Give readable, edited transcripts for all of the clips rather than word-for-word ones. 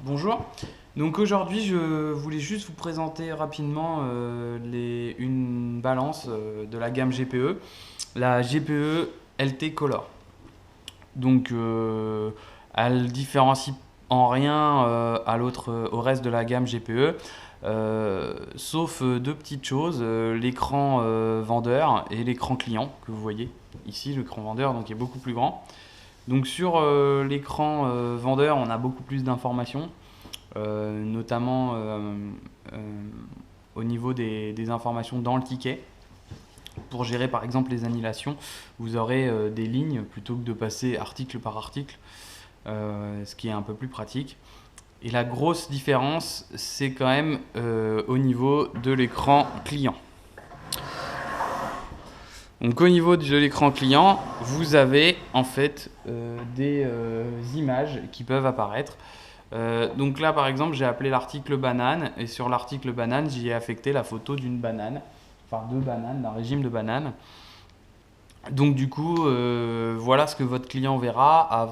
Bonjour, donc aujourd'hui je voulais juste vous présenter rapidement une balance de la gamme GPE, la GPE LT Color. Donc elle différencie en rien au reste de la gamme GPE, sauf deux petites choses, l'écran vendeur et l'écran client que vous voyez ici, l'écran vendeur donc est beaucoup plus grand. Donc sur l'écran vendeur on a beaucoup plus d'informations. Notamment euh, au niveau des informations dans le ticket. Pour gérer par exemple les annulations, vous aurez des lignes plutôt que de passer article par article, ce qui est un peu plus pratique. Et la grosse différence, c'est quand même au niveau de l'écran client. Donc au niveau de l'écran client, vous avez en fait des images qui peuvent apparaître. Donc là par exemple j'ai appelé l'article banane et sur l'article banane j'y ai affecté la photo d'une banane, enfin deux bananes, d'un régime de bananes. Donc du coup voilà ce que votre client verra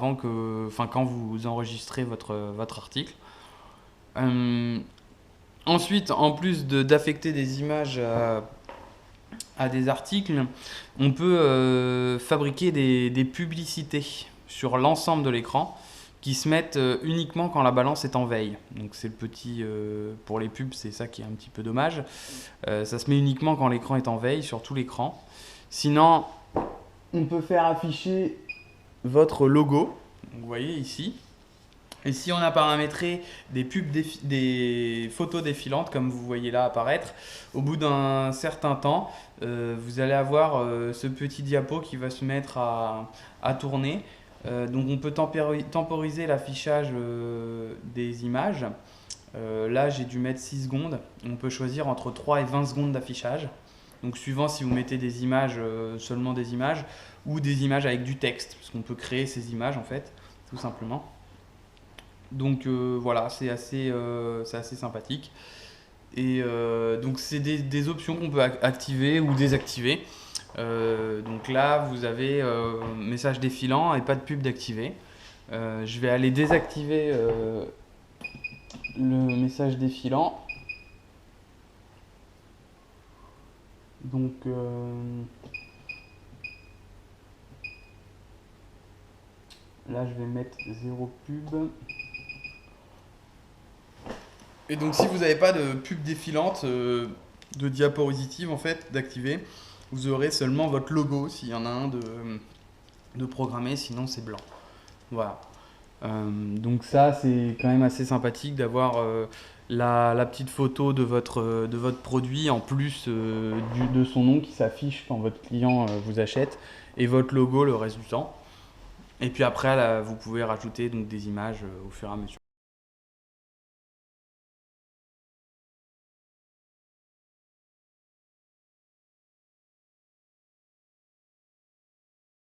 quand vous enregistrez votre article. Ensuite, en plus d'affecter des images à des articles, on peut fabriquer des publicités sur l'ensemble de l'écran qui se mettent uniquement quand la balance est en veille. Donc c'est le petit pour les pubs, c'est ça qui est un petit peu dommage. Ça se met uniquement quand l'écran est en veille sur tout l'écran. Sinon, on peut faire afficher votre logo. Donc, vous voyez ici. Et si on a paramétré des photos défilantes, comme vous voyez là apparaître, au bout d'un certain temps, vous allez avoir ce petit diapo qui va se mettre à tourner. Donc on peut temporiser l'affichage des images. Là j'ai dû mettre 6 secondes. On peut choisir entre 3 et 20 secondes d'affichage. Donc suivant si vous mettez des images, seulement des images, ou des images avec du texte, parce qu'on peut créer ces images en fait, tout simplement. Donc voilà, c'est assez sympathique. Et donc c'est des options qu'on peut activer ou désactiver. Donc là, vous avez message défilant et pas de pub d'activer. Je vais aller désactiver le message défilant. Donc là, je vais mettre 0 pub. Et donc si vous n'avez pas de pub défilante, de diapositive en fait, d'activer, vous aurez seulement votre logo s'il y en a un de programmé, sinon c'est blanc. Voilà. Donc ça c'est quand même assez sympathique d'avoir la petite photo de votre produit en plus de son nom qui s'affiche quand votre client vous achète et votre logo le reste du temps. Et puis après là, vous pouvez rajouter donc, des images au fur et à mesure.